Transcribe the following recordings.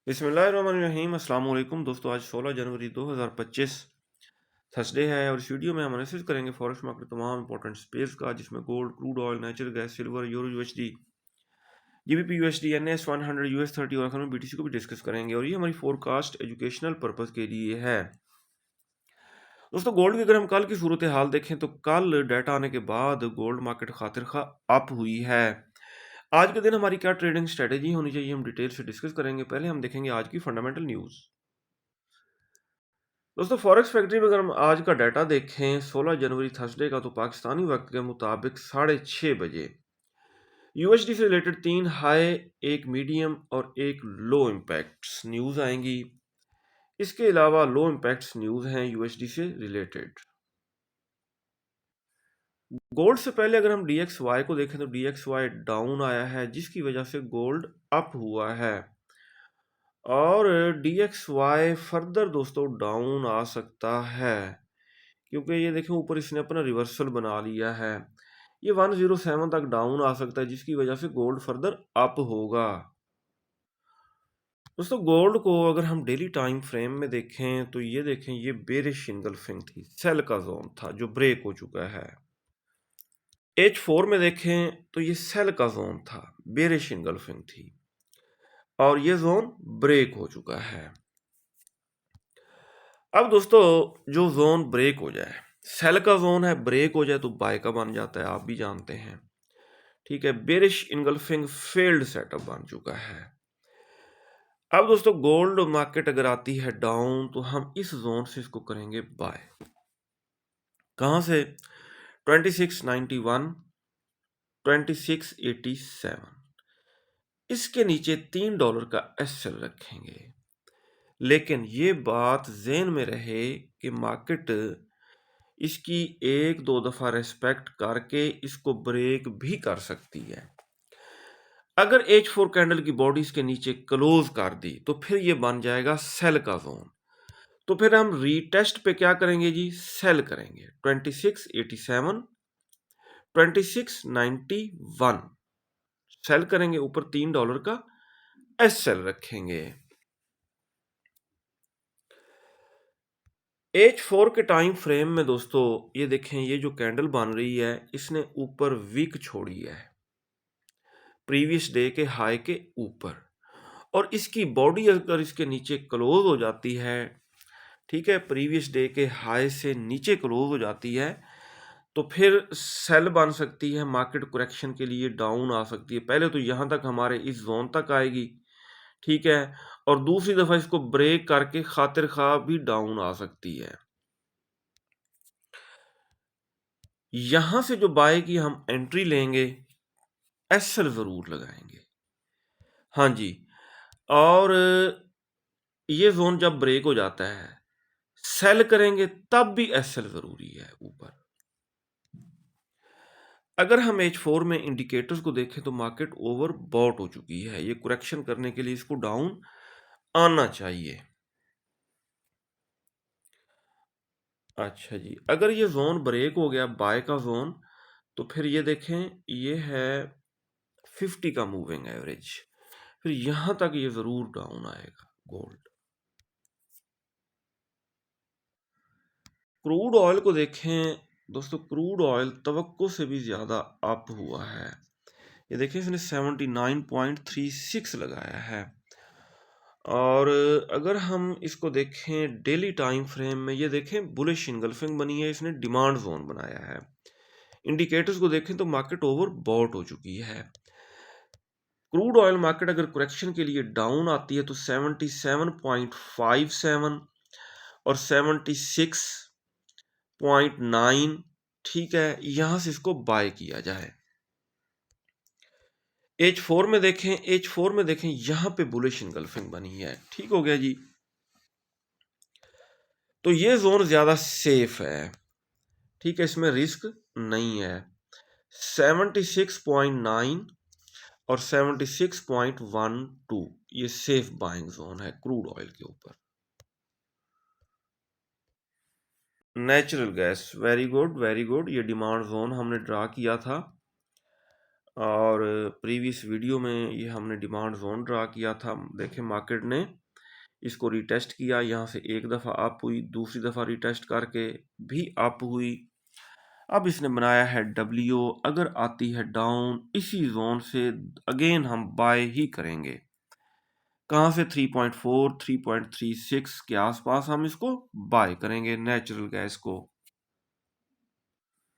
बिस्मिल्लाहिर्रहमानिर्रहीम अस्सलाम वालेकुम दोस्तों। आज 16 जनवरी 2025 थर्सडे है और इस वीडियो में हम एनालिसिस करेंगे फॉरेक्स मार्केट तमाम इंपॉर्टेंट स्पेस का, जिसमें gold, crude oil, natural gas, silver, euro USD, GBP USD, NS 100, US 30 और अखनूर बीटीसी को भी डिस्कस करेंगे। और ये हमारी फोरकास्ट एजुकेशनल पर्पस के लिए है। दोस्तों, गोल्ड की अगर हम कल की सूरत हाल देखें तो कल डाटा आने के बाद गोल्ड मार्केट खातिर खा अप हुई है। आज के दिन हमारी क्या ट्रेडिंग स्ट्रेटेजी होनी चाहिए, हम डिटेल से डिस्कस करेंगे। पहले हम देखेंगे आज की फंडामेंटल न्यूज़। दोस्तों, फॉरेक्स फैक्ट्री में अगर हम आज का डाटा देखें 16 जनवरी थर्सडे का, तो पाकिस्तानी वक्त के मुताबिक 6:30 बजे यूएसडी से रिलेटेड 3 हाई, एक मीडियम और एक लो इम्पैक्ट्स न्यूज़ आएंगी। इसके अलावा लो इम्पैक्ट्स न्यूज़ हैं यूएसडी से रिलेटेड। गोल्ड से पहले अगर हम डीएक्सवाई को देखें तो डीएक्सवाई डाउन आया है, जिसकी वजह से गोल्ड अप हुआ है। और डीएक्सवाई फर्दर दोस्तों डाउन आ सकता है, क्योंकि ये देखें ऊपर इसने अपना रिवर्सल बना लिया है। ये 107 तक डाउन आ सकता है, जिसकी वजह से गोल्ड फर्दर अप होगा। दोस्तों, गोल्ड को अगर हम डेली टाइम फ्रेम में देखें तो ये देखें, ये बेरिश इंगल्फिंग थी, सेल का जोन था जो ब्रेक हो चुका है। H4 में देखें तो ये सेल का जोन था, बेरिश इंगल्फिंग थी, और ये जोन ब्रेक हो चुका है। अब दोस्तों, जो जोन ब्रेक हो जाए, सेल का जोन है, ब्रेक हो जाए तो बाय का बन जाता है, आप भी जानते हैं। ठीक है, बेरिश इनगल्फिंग फेल्ड सेटअप बन चुका है। अब दोस्तों, गोल्ड मार्केट अगर आती है डाउन तो हम इस जोन से इसको करेंगे बाय। कहां से? 2691, 2687, इसके नीचे $3 का एसएल रखेंगे। लेकिन ये बात ज़हन में रहे कि मार्केट इसकी एक दो दफा रेस्पेक्ट करके इसको ब्रेक भी कर सकती है। अगर H4 कैंडल की बॉडी इसके नीचे क्लोज कर दी तो फिर ये बन जाएगा सेल का जोन। तो फिर हम रीटेस्ट पे क्या करेंगे जी? सेल करेंगे 2687, 2691 सेल करेंगे, ऊपर $3 का एसएल रखेंगे। H4 के टाइम फ्रेम में दोस्तों ये देखें, ये जो कैंडल बन रही है इसने ऊपर वीक छोड़ी है प्रीवियस डे के हाई के ऊपर, और इसकी बॉडी अगर इसके नीचे क्लोज हो जाती है, ठीक है, प्रीवियस डे के हाई से नीचे क्लोज हो जाती है, तो फिर सेल बन सकती है, मार्केट करेक्शन के लिए डाउन आ सकती है। पहले तो यहां तक हमारे इस जोन तक आएगी, ठीक है, और दूसरी दफा इसको ब्रेक करके खातिर खा भी डाउन आ सकती है। यहां से जो बाय की हम एंट्री लेंगे, एसएल जरूर लगाएंगे। हाँ जी, और ये जोन जब ब्रेक हो जाता है सेल करेंगे, तब भी एसएल जरूरी है ऊपर। अगर हम H4 में इंडिकेटर्स को देखें तो मार्केट ओवर बॉट हो चुकी है, ये करेक्शन करने के लिए इसको डाउन आना चाहिए। अच्छा जी, अगर ये जोन ब्रेक हो गया बाय का जोन, तो फिर ये देखें, ये है 50 का मूविंग एवरेज, फिर यहां तक ये जरूर डाउन आएगा गोल्ड। क्रूड ऑयल को देखें दोस्तों, क्रूड ऑयल तवक्को से भी ज़्यादा अप हुआ है। ये देखें, इसने 79.36 लगाया है। और अगर हम इसको देखें डेली टाइम फ्रेम में, ये देखें बुलिश इनगल्फिंग बनी है, इसने डिमांड जोन बनाया है। इंडिकेटर्स को देखें तो मार्केट ओवर बॉट हो चुकी है। क्रूड ऑयल मार्केट अगर करेक्शन के लिए डाउन आती है तो 77.57 और 76.9, ठीक है, यहां से इसको बाय किया जाए। H4 में देखें, H4 में देखें, यहां पे बुलिश इनगल्फिंग बनी है, ठीक हो गया जी। तो ये जोन ज्यादा सेफ है, ठीक है, इसमें रिस्क नहीं है। 76.9 और 76.12 ये सेफ बाइंग जोन है क्रूड ऑयल के ऊपर। Natural gas, very good very good, ये डिमांड जोन हमने ड्रा किया था। और प्रीवियस वीडियो में ये हमने डिमांड जोन ड्रा किया था। देखें मार्केट ने इसको रिटेस्ट किया, यहाँ से एक दफ़ा अप हुई, दूसरी दफ़ा रिटेस्ट करके भी अप हुई। अब इसने बनाया है डब्ल्यू, अगर आती है डाउन इसी जोन से अगेन हम बाय ही करेंगे। कहाँ से 3.4 3.36 के आसपास हम इसको बाय करेंगे नेचुरल गैस को।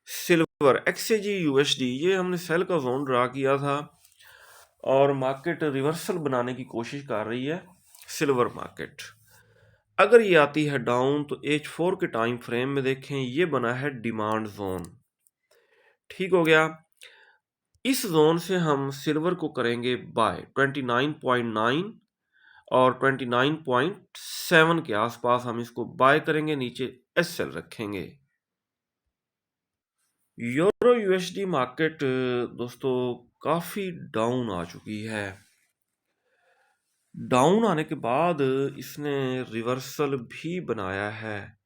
सिल्वर एक्सजेजी यूएसडी, ये हमने सेल का जोन ड्रा किया था और मार्केट रिवर्सल बनाने की कोशिश कर रही है सिल्वर मार्केट। अगर ये आती है डाउन तो H4 के टाइम फ्रेम में देखें, ये बना है डिमांड जोन। ठीक हो गया। इस जोन से हम सिल्वर को करेंगे बाय 29.9 और 29.7 के आसपास हम इसको बाय करेंगे, नीचे एसएल रखेंगे। यूरो यूएसडी मार्केट दोस्तों काफ़ी डाउन आ चुकी है। डाउन आने के बाद इसने रिवर्सल भी बनाया है।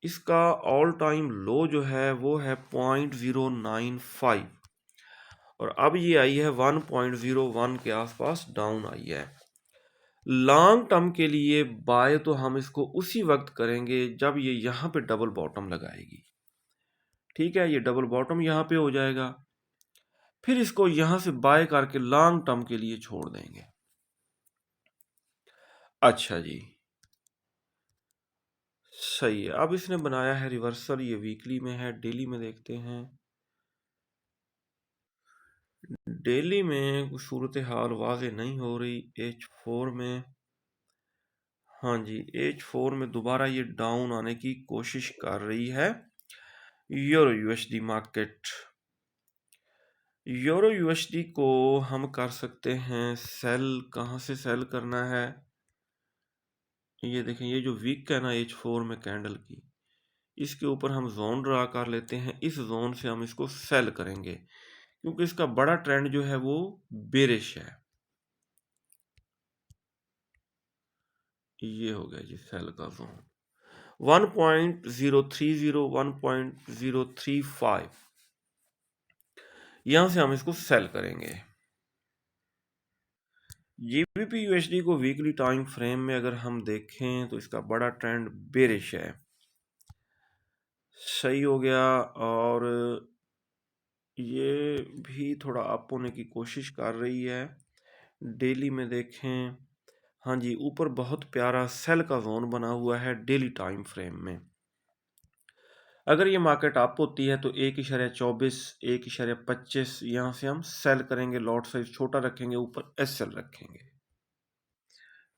इसका ऑल टाइम लो जो है वो है 0.095 और अब ये आई है 1.01 के आसपास डाउन आई है। लॉन्ग टर्म के लिए बाय तो हम इसको उसी वक्त करेंगे जब ये यहाँ पे डबल बॉटम लगाएगी। ठीक है, ये डबल बॉटम यहाँ पे हो जाएगा, फिर इसको यहाँ से बाय करके लॉन्ग टर्म के लिए छोड़ देंगे। अच्छा जी, सही है। अब इसने बनाया है रिवर्सल, ये वीकली में है, डेली में देखते हैं। डेली में कुछ सूरत हाल वाज़े नहीं हो रही। H4 में, हाँ जी, H4 में दोबारा ये डाउन आने की कोशिश कर रही है euro USD market. Euro USD को हम कर सकते हैं सेल। कहाँ से सेल करना है, ये देखें, ये जो वीक है ना H4 में कैंडल की, इसके ऊपर हम जोन ड्रा कर लेते हैं। इस जोन से हम इसको सेल करेंगे क्योंकि इसका बड़ा ट्रेंड जो है वो बेरिश है। ये हो गया जी सेल का जोन 1.030 1.035, यहां से हम इसको सेल करेंगे। जीबीपी यूएसडी को वीकली टाइम फ्रेम में अगर हम देखें तो इसका बड़ा ट्रेंड बेरिश है। सही हो गया। और ये भी थोड़ा अप होने की कोशिश कर रही है। डेली में देखें, हाँ जी, ऊपर बहुत प्यारा सेल का जोन बना हुआ है डेली टाइम फ्रेम में। अगर ये मार्केट अप होती है तो 1.24 1.25 यहाँ से हम सेल करेंगे, लॉट साइज छोटा रखेंगे, ऊपर एसएल रखेंगे।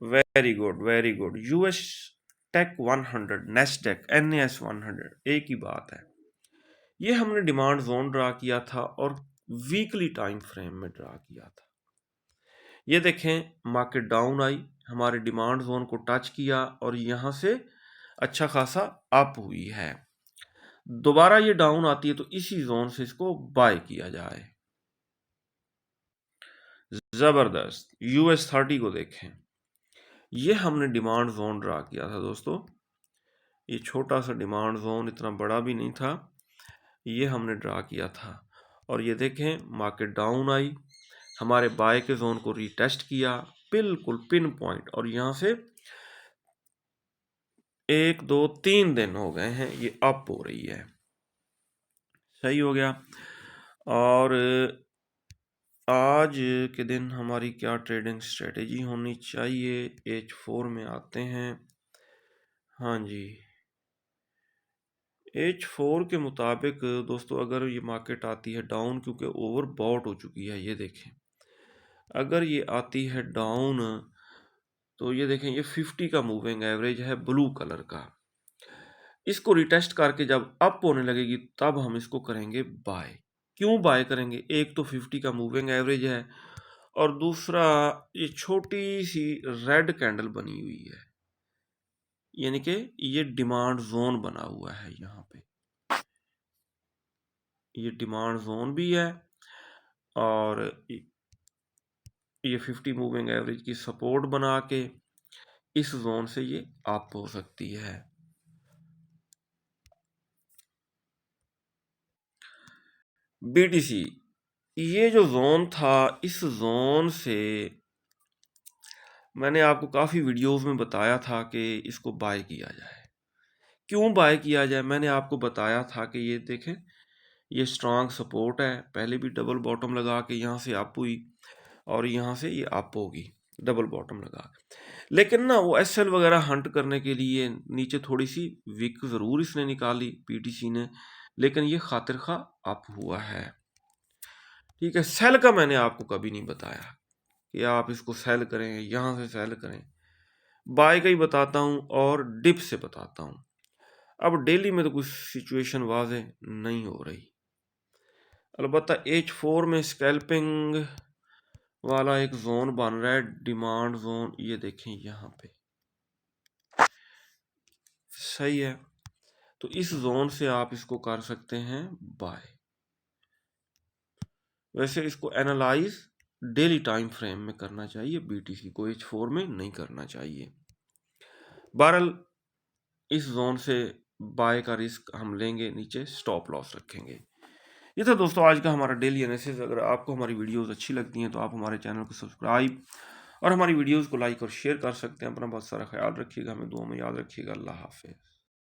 Very good very good. US tech 100, Nasdaq, NS 100, एक ही बात है। ये हमने डिमांड जोन ड्रा किया था और वीकली टाइम फ्रेम में ड्रा किया था। ये देखें मार्केट डाउन आई, हमारे डिमांड जोन को टच किया और यहाँ से अच्छा खासा अप हुई है। दोबारा ये डाउन आती है तो इसी जोन से इसको बाय किया जाए। जबरदस्त। यूएस 30 को देखें, ये हमने डिमांड जोन ड्रा किया था दोस्तों। ये छोटा सा डिमांड जोन, इतना बड़ा भी नहीं था, ये हमने ड्रा किया था। और ये देखें मार्केट डाउन आई, हमारे बाय के जोन को रीटेस्ट किया, बिल्कुल पिन पॉइंट, और यहाँ से 1 2 3 दिन हो गए हैं ये अप हो रही है। सही हो गया। और आज के दिन हमारी क्या ट्रेडिंग स्ट्रेटेजी होनी चाहिए, H4 में आते हैं। हाँ जी, H4 के मुताबिक दोस्तों अगर ये मार्केट आती है डाउन, क्योंकि ओवर बॉट हो चुकी है, ये देखें, अगर ये आती है डाउन तो ये देखें, ये 50 का मूविंग एवरेज है ब्लू कलर का, इसको रिटेस्ट करके जब अप होने लगेगी तब हम इसको करेंगे बाय। क्यों बाय करेंगे, एक तो 50 का मूविंग एवरेज है और दूसरा ये छोटी सी रेड कैंडल बनी हुई है, यानी कि ये डिमांड जोन बना हुआ है। यहाँ पे ये डिमांड जोन भी है और ये 50 मूविंग एवरेज की सपोर्ट बना के इस जोन से ये अप हो सकती है। बीटीसी ये जो जोन था, इस जोन से मैंने आपको काफ़ी वीडियोस में बताया था कि इसको बाय किया जाए। क्यों बाय किया जाए? मैंने आपको बताया था कि ये देखें, ये स्ट्रांग सपोर्ट है, पहले भी डबल बॉटम लगा के यहाँ से अप हुई और यहाँ से ये अप होगी डबल बॉटम लगा के। लेकिन ना वो एसएल वगैरह हंट करने के लिए नीचे थोड़ी सी विक ज़रूर इसने निकाली पीटीसी ने, लेकिन ये खातिर खा अप हुआ है। ठीक है, सेल का मैंने आपको कभी नहीं बताया कि आप इसको सेल करें, यहाँ से सेल करें। बाय का ही बताता हूँ और डिप से बताता हूँ। अब डेली में तो कुछ सिचुएशन वाज़े नहीं हो रही। अलबत्ता H4 में स्कैल्पिंग वाला एक जोन बन रहा है, डिमांड जोन, ये देखें यहाँ पे सही है। तो इस जोन से आप इसको कर सकते हैं बाय। वैसे इसको एनालाइज डेली टाइम फ्रेम में करना चाहिए, बीटीसी को H4 में नहीं करना चाहिए। बहरहाल इस जोन से बाय का रिस्क हम लेंगे, नीचे स्टॉप लॉस रखेंगे। ये था दोस्तों आज का हमारा डेली एनालिसिस। अगर आपको हमारी वीडियोस अच्छी लगती हैं तो आप हमारे चैनल को सब्सक्राइब और हमारी वीडियोस को लाइक और शेयर कर सकते हैं। अपना बहुत सारा ख्याल रखिएगा, हमें दुआ में याद रखिएगा। अल्लाह हाफिज़।